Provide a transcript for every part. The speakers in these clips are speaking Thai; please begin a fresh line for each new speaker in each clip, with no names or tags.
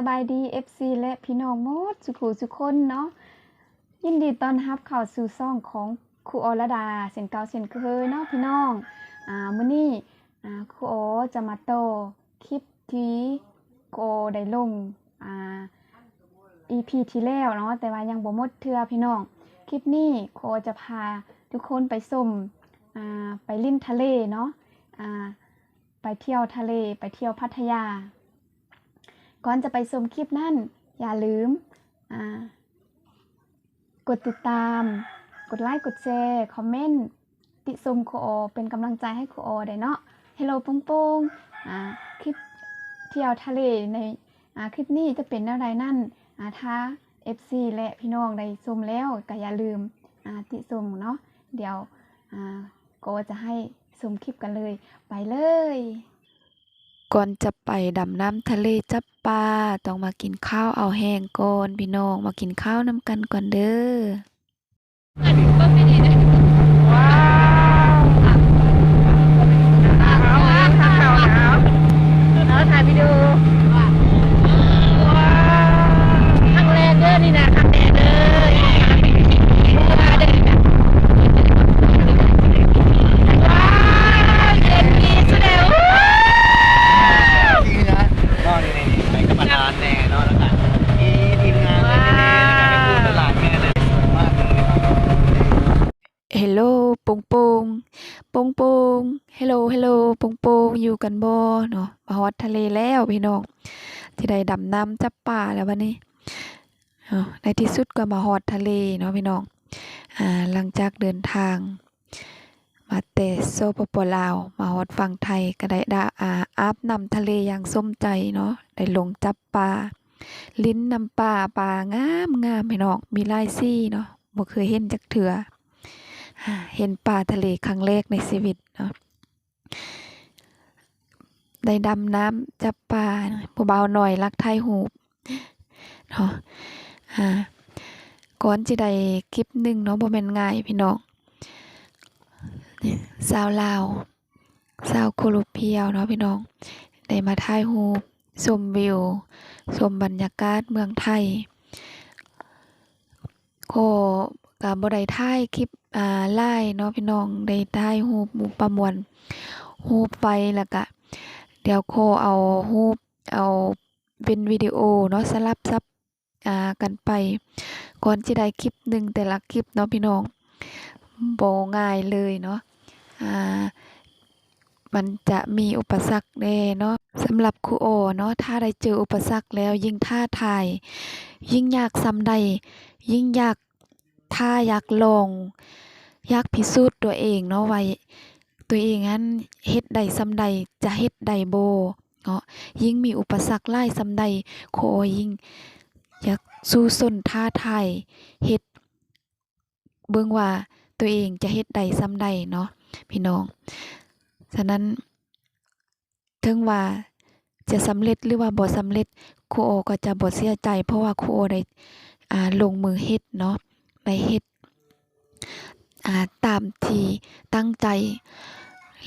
บายดี FC และพี่น้องหมดสุขุสุคนเนาะยินดีต้อนรับเข้าสู่ช่องของครูอรดาเช่นเก่าเช่นเคยเนาะพี่น้องมื้อนี้ครูโอจะมาโตคลิปที่ครูโอได้ลงEP ที่แล้วเนาะแต่ว่ายังบ่หมดเทื่อพี่น้องคลิปนี้ครูโอจะพาทุกคนไปชมไปลิ้นทะเลเนาะไปเที่ยวทะเลไปเที่ยวพัทยาก่อนจะไปชมคลิปนั้นอย่าลืมกดติดตามกดไลค์กดแชร์คอมเมนต์ติชมครูโอเป็นกำลังใจให้ครูโอได้เนาะฮัลโหลปุ้งปุ้งคลิปเที่ยวทะเลในคลิปนี้จะเป็นอะไรนั่นถ้า FC และพี่น้องได้ชมแล้วก็อย่าลืมติชมเนาะเดี๋ยวโกจะให้ชมคลิปกันเลยไปเลยก่อนจะไปดำน้ำทะเลจับปลาต้องมากินข้าวเอาแห้งก่อนพี่น้องมากินข้าวน้ำกันก่อนเด้อว้าวถ่ายวิดีโอว้าวครั้งแรกเด้อนี่นะครั้งแรกเลยว้าวเย็นดีสุดแล้วฮัลโหลปุงปุงปุงปุงฮัลโหลฮัลโหลปุงปุงอยู่กันบ่เนาะมาฮอดทะเลแล้วพี่น้องที่ได้ดำน้ำจับปลาแล้ววันนี้ในที่สุดก็มาฮอดทะเลเนาะพี่น้องหลังจากเดินทางมาแต่โซปปลาวมาฮอดฝั่งไทยก็ได้อาบน้ำทะเลอย่างสมใจเนาะได้ลงจับปลาลิ้นน้ำปลางามงามพี่น้องมีลายซี่เนาะบ่เคยเห็นจักเทื่อเห็นปลาทะเลครั้งแรกในชีวิตเนาะได้ดำน้ำจับปลาผู้เบาหน่อยรักไทยหูบเนาะก่อนจะได้คลิปหนึ่งเนาะบ่แม่นง่ายพี่น้องสาวลาวสาวโคลูเพียวเนาะพี่น้องได้มาถ่ายรูปชมวิวชมบรรยากาศเมืองไทยก็บ่ได้ถ่ายคลิปไล่เนาะพี่น้องได้ถ่ายรูปประมวลรูปไว้แล้วก็เดี๋ยวเอารูปเอาเป็นวิดีโอเนาะสลับซับกันไปก่อนจะได้คลิปหนึ่งแต่ละคลิปเนาะพี่น้องบ่ง่ายเลยเนาะมันจะมีอุปสรรคแน่เนาะสำหรับครูโอเนาะถ้าได้เจออุปสรรคแล้วยิ่งท้าทายยิ่งอยากซ้ำใดยิ่งอยากอยากลองอยากพิสูจน์ตัวเองเนาะว่าตัวเองนั้นเฮ็ดได้ซ้ำใดจะเฮ็ดได้บ่เนาะยิ่งมีอุปสรรคหลายซ้ำใดครูโอยิ่งอยากสู้สนท้าทายเฮ็ดเบิ่งว่าตัวเองจะเฮ็ดได้ซ้ำใดเนาะพี่น้องฉะนั้นถึงว่าจะสำเร็จหรือว่าบ่สำเร็จครูโอก็จะบ่เสียใจเพราะว่าครูโอได้ลงมือเฮ็ดเนาะได้เฮ็ดตามที่ตั้งใจ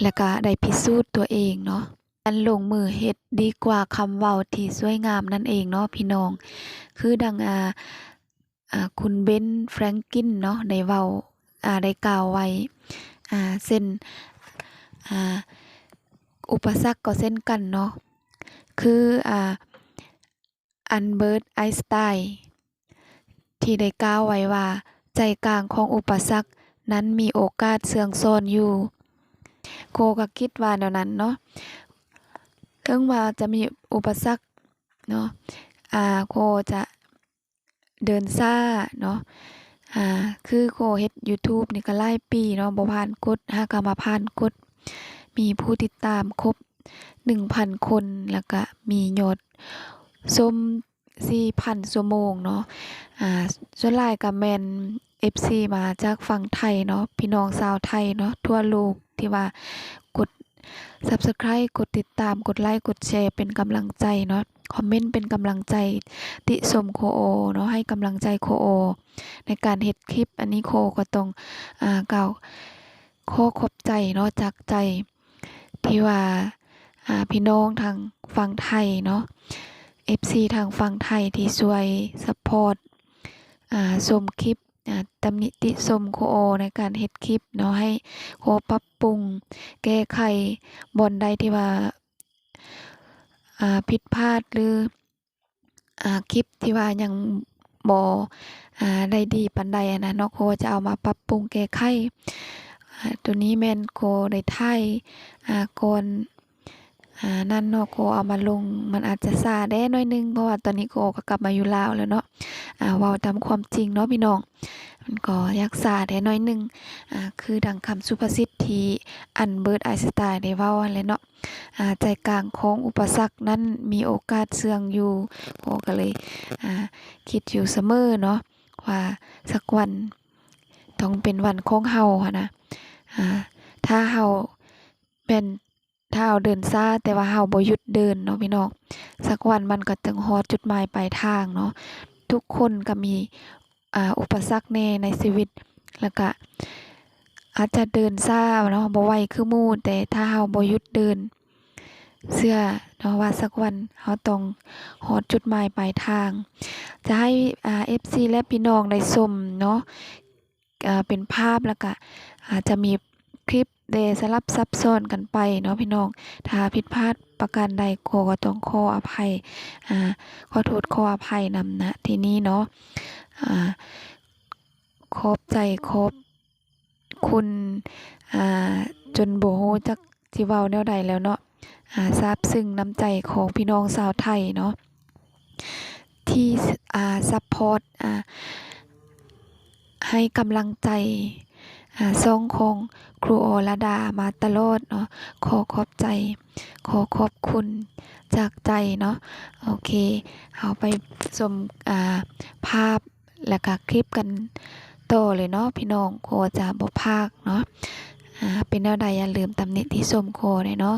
แล้วก็ได้พิสูจน์ตัวเองเนาะการลงมือเฮ็ดดีกว่าคำเว้าที่สวยงามนั่นเองเนาะพี่น้องคือดังคุณเบนแฟรงกินเนาะได้เว้าได้กล่าวไว้เช่นอุปสรรคก็เช่นกันเนาะคืออันเบิร์ตไอน์สไตน์ที่ได้กล่าวไว้ว่าใจกลางของอุปสรรคนั้นมีโอกาสเสื่องซ่อนอยู่โคก็คิดว่าแนวนั้นเนาะถึงว่าจะมีอุปสรรคเนาะโคจะเดินซ่าเนาะคือโคเฮ็ด YouTube นี่ก็หลายปีเนาะบ่ผ่านกฎก็มาผ่านกฎมีผู้ติดตามครบ 1,000 คนแล้วก็มียอดชม 4,000 ชั่วโมงเนาะส่วนหลายก็แม่น FC มาจากฝั่งไทยเนาะพี่น้องชาวไทยเนาะทั่วโลกที่ว่ากด Subscribe กดติดตามกดไลค์กดแชร์เป็นกำลังใจเนาะคอมเมนต์เป็นกำลังใจติชมโคโอเนาะให้กำลังใจโคโอในการเฮ็ดคลิปอันนี้โคก็ต้องกล่าวขอบใจเนาะจากใจที่ว่าพี่น้องทางฝั่งไทยเนาะ FC ทางฝั่งไทยที่ช่วยซัปพอร์ตชมคลิปตำหนิติชมครูโอในการเฮ็ดคลิปเนาะให้ครูโอปรับปรุงแก้ไขบ่อนใดที่ว่าผิดพลาดหรือคลิปที่ว่ายังบ่ได้ดีปานใดอะนะเนาะครูจะเอามาปรับปรุงแก้ไขตัวนี้แม่นครูได้ถ่ายก่อนนั่นเนาะครูเอามาลงมันอาจจะช้าแด่น้อยหนึ่งเพราะว่าตอนนี้ครูก็กลับมาอยู่ลาวแล้วเนาะเว้าตามความจริงเนาะพี่น้องมันก็อยากช้าแด่น้อยหนึ่งคือดังคำสุภาษิตที่อันเบิร์ตไอน์สไตน์ได้เว้านั่นแหละเนาะใจกลางของอุปสรรคนั้นมีโอกาสเสื่องอยู่ครูก็เลยคิดอยู่เสมอเนาะว่าสักวันต้องเป็นวันของเฮาหั้นนะถ้าเฮาเป็นถ้าเฮาเดินช้าแต่ว่าเฮาบ่หยุดเดินเนาะพี่น้องสักวันมันก็ต้องฮอดจุดหมายปลายทางเนาะทุกคนก็มีอุปสรรคแน่ในชีวิตแล้วก็อาจจะเดินช้าเนาะบ่ไวคือหมู่แต่ถ้าเฮาบ่หยุดเดินเชื่อเนาะว่าสักวันเฮาต้องฮอดจุดหมายปลายทางจะให้FC และพี่น้องได้ชมเนาะเป็นภาพแล้วก็อาจจะมีคลิปได้สลับซับซ้อนกันไปเนาะพี่น้องถ้าผิดพลาดประการใดก็ต้องขออภัยขอโทษขออภัยนำณที่นี้เนาะขอบใจขอบคุณจนบ่ฮู้จักสิเว้าแนวใดแล้วเนาะซาบซึ้งน้ำใจของพี่น้องชาวไทยเนาะที่ซัปพอร์ตให้กำลังใจช่องของครูโอระดามาตลอดเนาะขอขอบใจขอขอบคุณจากใจเนาะโอเคเอาไปชมภาพแล้วก็คลิปกันต่อเลยเนาะพี่น้องโคจะบ่พากเนาะเป็นแนวใดอย่าลืมตำหนิติชมโคเลยเนาะ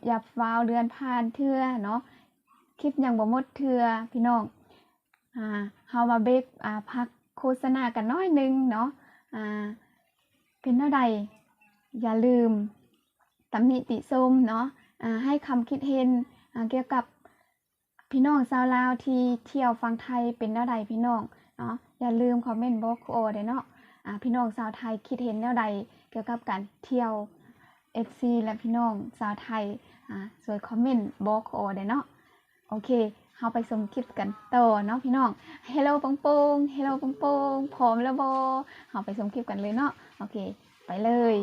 อย่าฟ้าวเลื่อนผ่านเทื่อเนาะคลิปยังบ่หมดเทื่อพี่น้องเฮามาเบรกพักโฆษณากันน้อยนึงเนาะเป็นแนวใดอย่าลืมตำหนิติชมเนาะให้คำคิดเห็นเกี่ยวกับพี่น้องชาวลาวที่เที่ยวฟังไทยเป็นแนวใดพี่น้องเนาะอย่าลืมคอมเมนต์บอกโอเด้เนาะพี่น้องชาวไทยคิดเห็นแนวใดเกี่ยวกับการเที่ยว FC และพี่น้องชาวไทยช่วยคอมเมนต์บอกโอเด้เนาะโอเคเฮาไปชมคลิปกันต่อเนาะพี่น้อง Hello ปงปง Hello ปงปงพร้อมแล้วบ่เฮาไปชมคลิปกันเลยเนาะโอเคไปเลย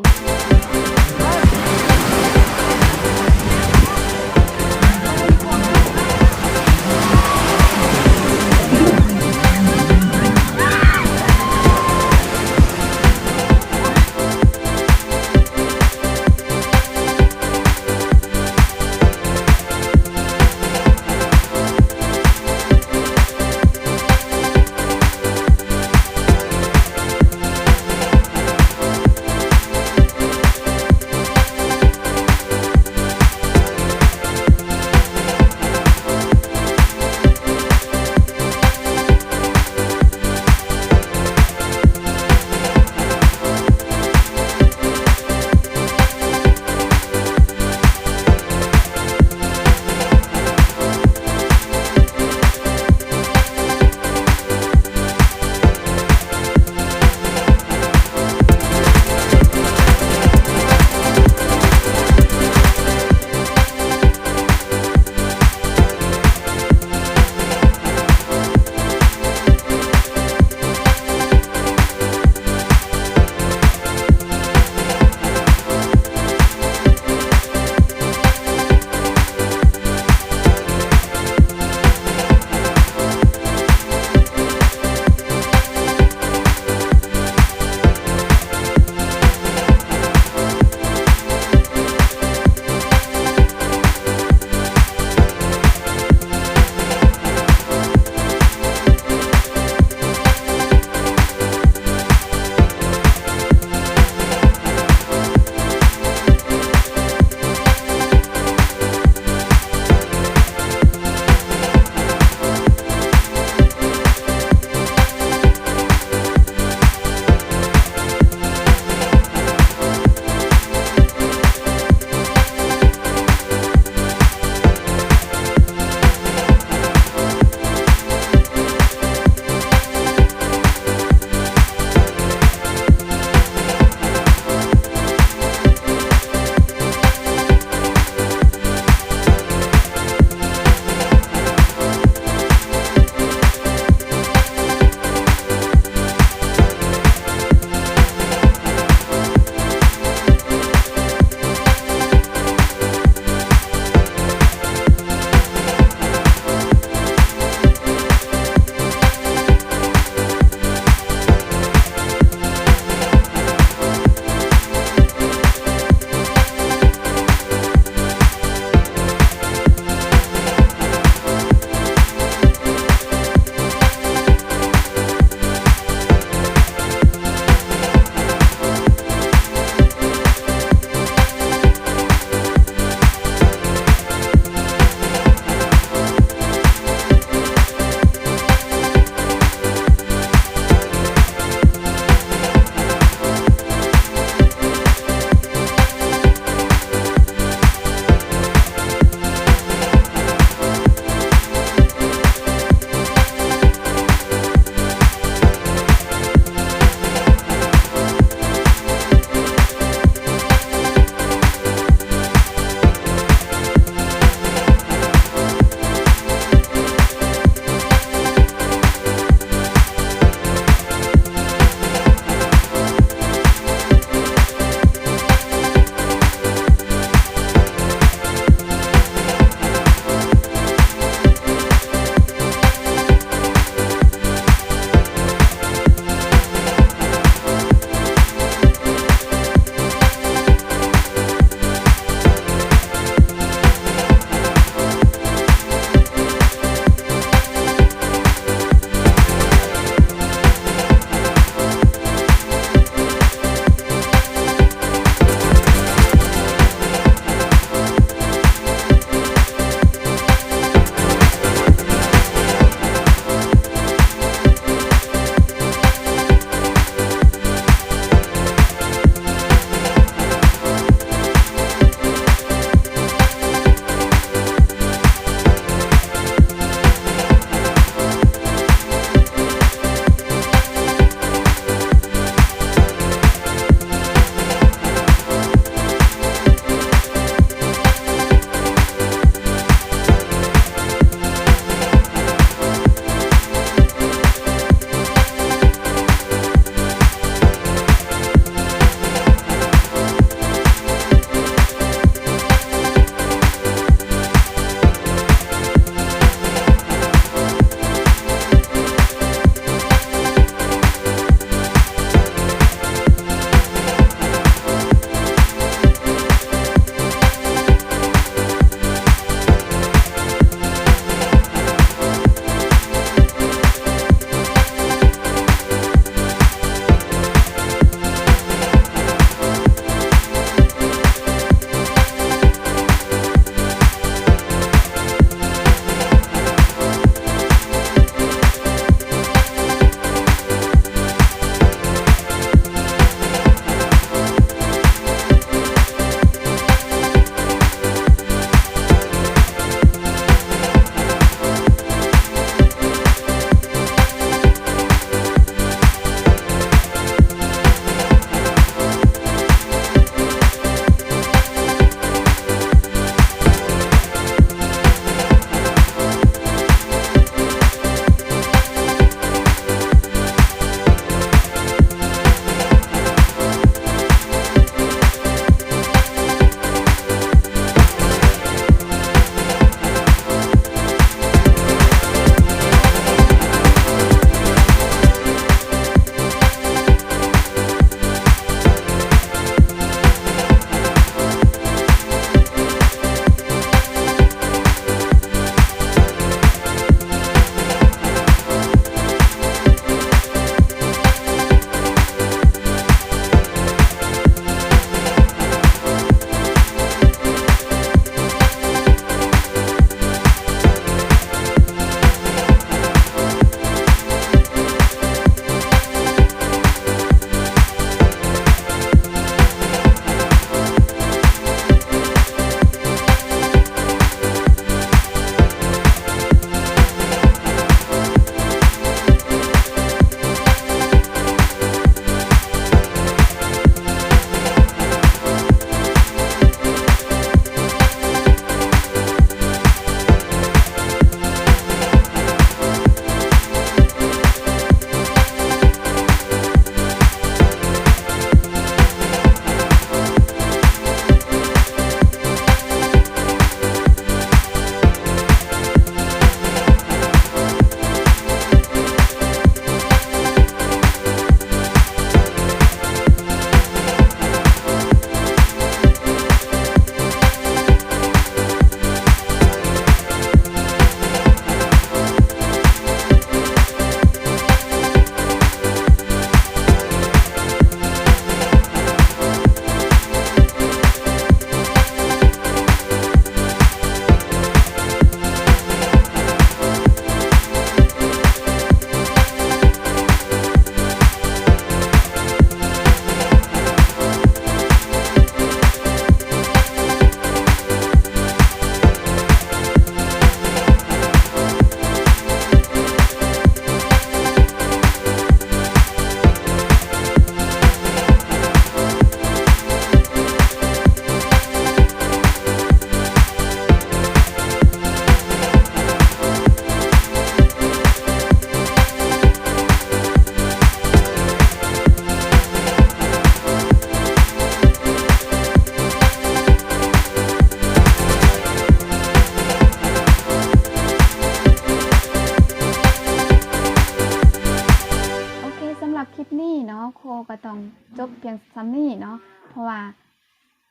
รับคลิปนี้เนาะโคก็ต้องจบเพียงซ้ำนี้เนาะเพราะว่า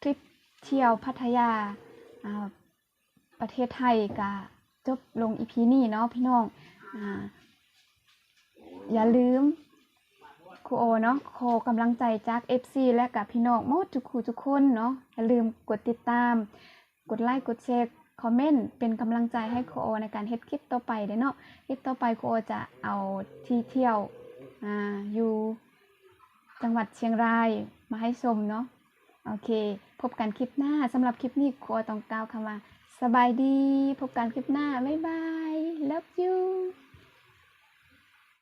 คลิปเที่ยวพัทยาประเทศไทยก็จบลง EP นี้เนาะพี่น้องอย่าลืมครูโอเนาะขอกำลังใจจาก FC และกับพี่น้องหมดทุกคนเนาะอย่าลืมกดติดตามกดไลค์กดแชร์คอมเมนต์เป็นกำลังใจให้ครูโอในการเฮ็ดคลิปต่อไปเด้เนาะคลิปต่อไปครูโอจะเอาที่เที่ยวอยู่จังหวัดเชียงรายมาให้ชมเนาะโอเคพบกันคลิปหน้าสำหรับคลิปนี้ครูโอต้องกล่าวคำว่าสบายดีพบกันคลิปหน้าบ๊ายบาย love you